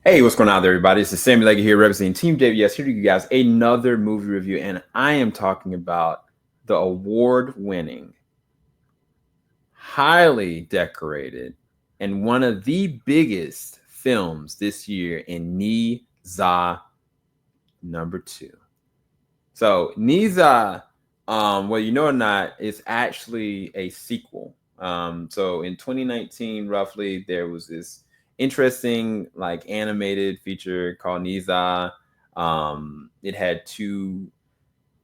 Hey, what's going on there, everybody? It's the Sammy Leggy here, representing TeamJVS. Here to give you guys another movie review, and I am talking about the award-winning, highly decorated, and one of the biggest films this year in Niza #2. So Niza, whether you know or not, is actually a sequel. So in 2019, roughly, there was this interesting like animated feature called Niza. It had two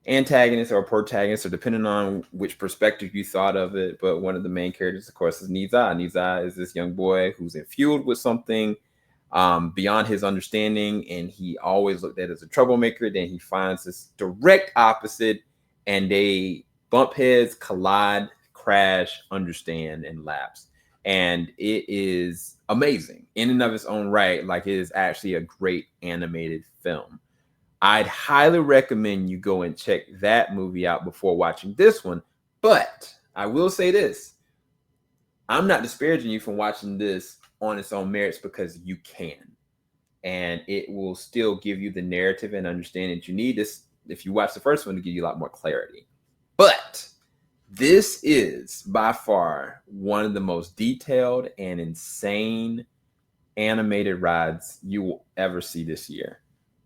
antagonists or protagonists, or depending on which perspective you thought of it. But one of the main characters, of course, is Niza. Niza is this young boy who's infused with something beyond his understanding, and he always looked at it as a troublemaker. Then he finds this direct opposite, and they bump heads, collide, crash, understand, and lapse. And it is amazing in and of its own right. Like, it is actually a great animated film. I'd highly recommend you go and check that movie out before watching this one. But I will say this: I'm not disparaging you from watching this on its own merits, because you can. And it will still give you the narrative and understanding that you need this if you watch the first one to give you a lot more clarity. But this is by far one of the most detailed and insane animated rides you will ever see this year.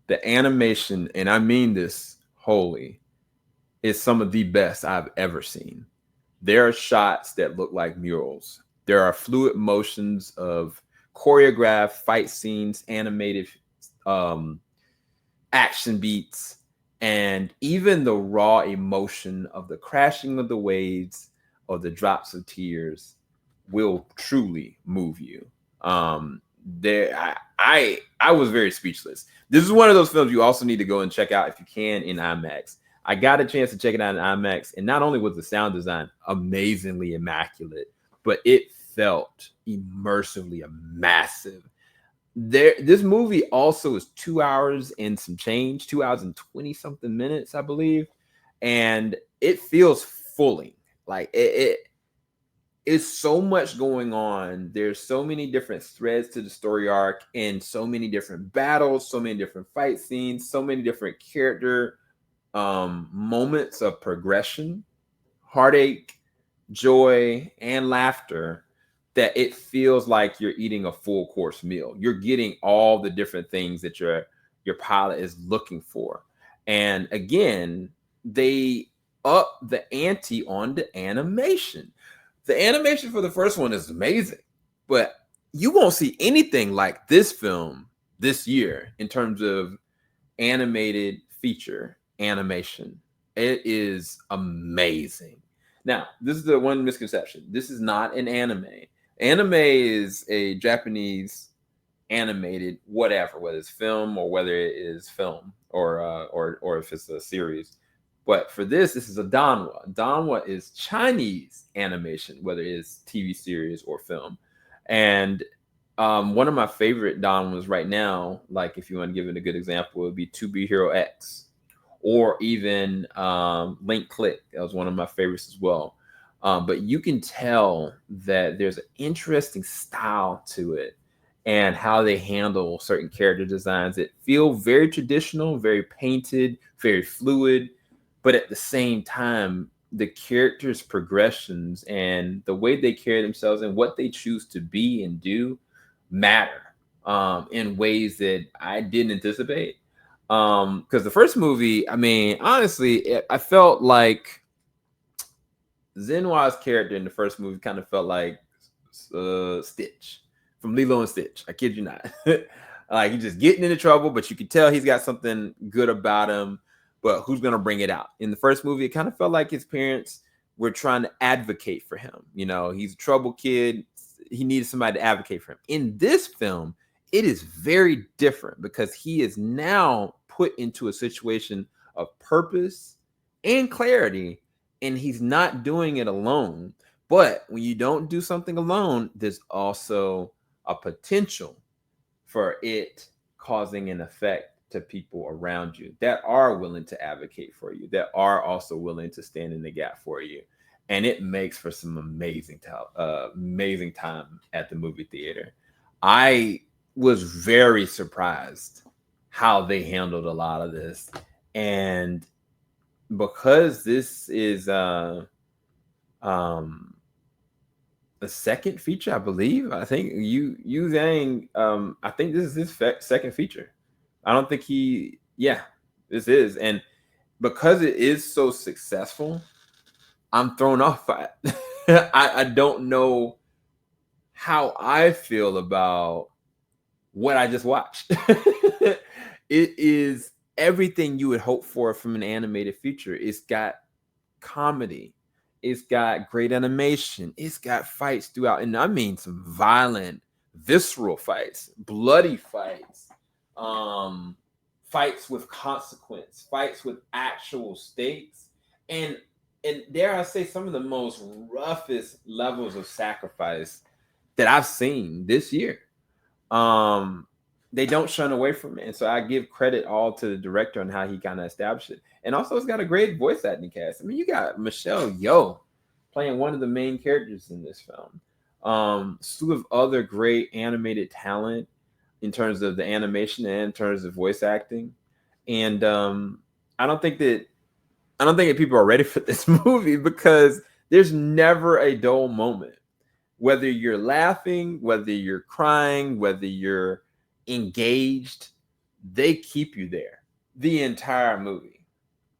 The animation, and I mean this wholly, is some of the best I've ever seen. There are shots that look like murals. There are fluid motions of choreographed fight scenes, animated um, action beats, and even the raw emotion of the crashing of the waves or the drops of tears will truly move you. There, I was very speechless. This is one of those films you also need to go and check out if you can in IMAX. I got a chance to check it out in IMAX, and not only was the sound design amazingly immaculate, but it felt immersively massive. This movie also is 2 hours and some change, 2 hours and 20 something minutes, I believe, and it feels fully like it's so much going on. There's so many different threads to the story arc, and so many different battles, so many different fight scenes, so many different character moments of progression, heartache, joy, and laughter, that it feels like you're eating a full course meal. You're getting all the different things that your pilot is looking for. And again, they up the ante on the animation. The animation for the first one is amazing, but you won't see anything like this film this year in terms of animated feature animation. It is amazing. Now, this is the one misconception. This is not an anime. Anime is a Japanese animated whatever, whether it's film or whether it is film or if it's a series. But for this is a danwa. Danwa is Chinese animation, whether it's TV series or film. And one of my favorite danwas right now, like if you want to give it a good example, would be To Be Hero X, or even Link Click. That was one of my favorites as well. But you can tell that there's an interesting style to it, and how they handle certain character designs that feel very traditional, very painted, very fluid, but at the same time, the characters' progressions and the way they carry themselves and what they choose to be and do matter in ways that I didn't anticipate. Because the first movie, I mean, honestly, I felt like Zenwa's character in the first movie kind of felt like Stitch from Lilo and Stitch. I kid you not. Like, he's just getting into trouble, but you can tell he's got something good about him. But who's gonna bring it out? In the first movie, it kind of felt like his parents were trying to advocate for him. You know, he's a trouble kid. He needed somebody to advocate for him. In this film, it is very different, because he is now put into a situation of purpose and clarity, and he's not doing it alone. But when you don't do something alone, there's also a potential for it causing an effect to people around you that are willing to advocate for you, that are also willing to stand in the gap for you. And it makes for some amazing time at the movie theater. I was very surprised how they handled a lot of this. And because this is um the second feature, I believe. I think Yu Zhang. I think this is his second feature. I don't think this is, and because it is so successful, I'm thrown off by it. I don't know how I feel about what I just watched. It is everything you would hope for from an animated feature. It's got comedy. It's got great animation. It's got fights throughout. And I mean some violent, visceral fights, bloody fights, fights with consequence, fights with actual stakes. And dare I say, some of the most roughest levels of sacrifice that I've seen this year. They don't shun away from it. And so I give credit all to the director on how he kind of established it. And also it's got a great voice acting cast. I mean, you got Michelle Yeoh playing one of the main characters in this film. Slew of other great animated talent in terms of the animation and in terms of voice acting. And I don't think that people are ready for this movie because there's never a dull moment. Whether you're laughing, whether you're crying, whether you're engaged, they keep you there the entire movie.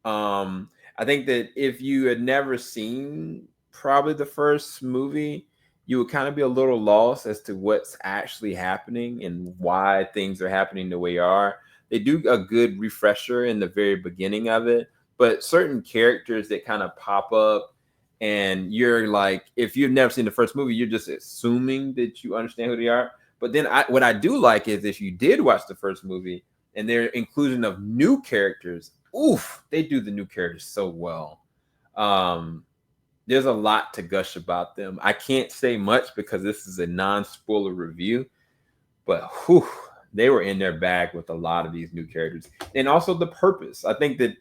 I think that if you had never seen probably the first movie, you would kind of be a little lost as to what's actually happening and why things are happening the way they are. They do a good refresher in the very beginning of it, but certain characters that kind of pop up, and you're like, if you've never seen the first movie, you're just assuming that you understand who they are. But then what I do like is if you did watch the first movie and their inclusion of new characters, they do the new characters so well. There's a lot to gush about them. I can't say much because this is a non-spoiler review, but they were in their bag with a lot of these new characters. And also the purpose. I think that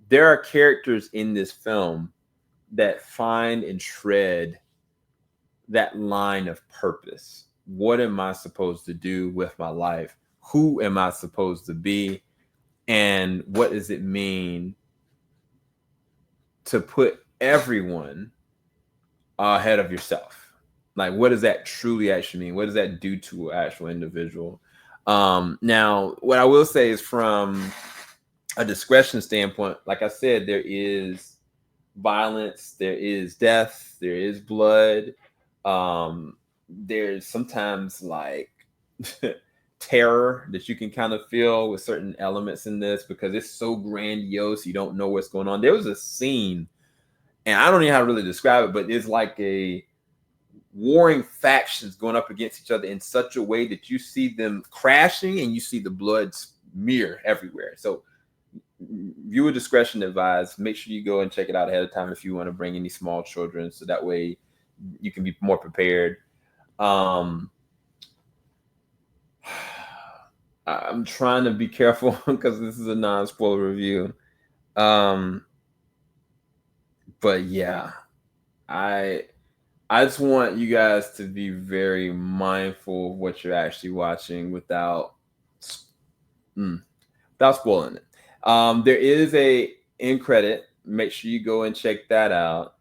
there are characters in this film that find and tread that line of purpose. What am I supposed to do with my life? Who am I supposed to be? And what does it mean to put everyone ahead of yourself? Like, what does that truly actually mean? What does that do to an actual individual? Now, what I will say is from a discretion standpoint, like I said, there is violence, there is death, there is blood. There's sometimes like terror that you can kind of feel with certain elements in this because it's so grandiose, you don't know what's going on. There was a scene, and I don't know how to really describe it, but it's like a warring factions going up against each other in such a way that you see them crashing and you see the blood smear everywhere. So viewer discretion advised. Make sure you go and check it out ahead of time if you want to bring any small children, so that way you can be more prepared. I'm trying to be careful because this is a non-spoiler review. But yeah, I just want you guys to be very mindful of what you're actually watching without spoiling it. There is a end credit. Make sure you go and check that out.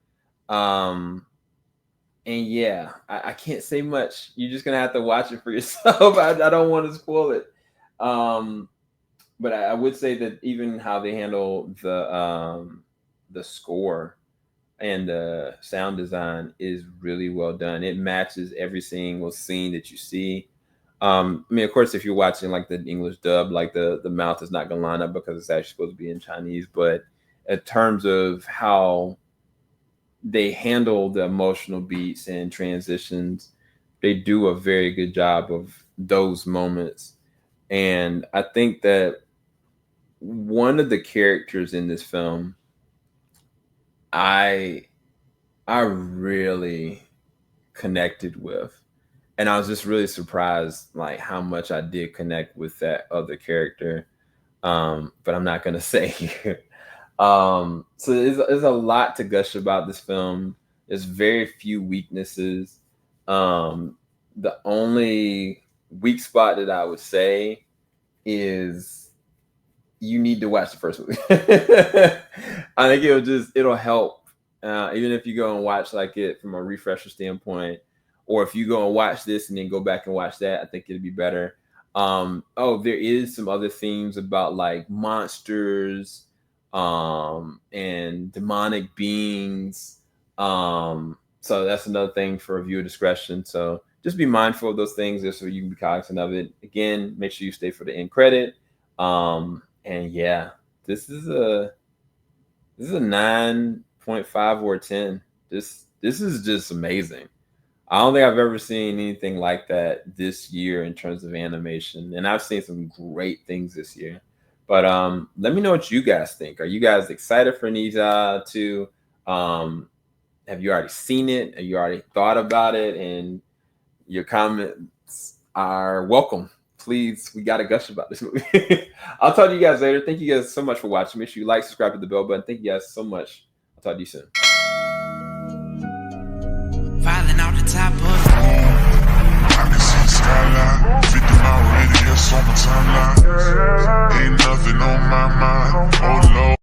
And yeah, I can't say much. You're just gonna have to watch it for yourself. I don't want to spoil it. But I would say that even how they handle the score and the sound design is really well done. It matches every single scene that you see. I mean, of course, if you're watching like the English dub, like the mouth is not gonna line up because it's actually supposed to be in Chinese. But in terms of how they handle the emotional beats and transitions, they do a very good job of those moments. And I think that one of the characters in this film, I really connected with, and I was just really surprised like how much I did connect with that other character. But I'm not gonna say here. So there's a lot to gush about this film. There's very few weaknesses. The only weak spot that I would say is you need to watch the first movie. I think it'll help. Even if you go and watch like it from a refresher standpoint, or if you go and watch this and then go back and watch that, I think it'll be better. There is some other themes about like monsters, and demonic beings. So that's another thing for viewer discretion. So just be mindful of those things just so you can be cognizant of it. Again, make sure you stay for the end credit. And yeah, this is a 9.5 or a 10. This is just amazing. I don't think I've ever seen anything like that this year in terms of animation, and I've seen some great things this year. But let me know what you guys think. Are you guys excited for Ninja 2? Have you already seen it? Have you already thought about it? And your comments are welcome. Please, we got to gush about this movie. I'll talk to you guys later. Thank you guys so much for watching. Make sure you like, subscribe, hit the bell button. Thank you guys so much. I'll talk to you soon.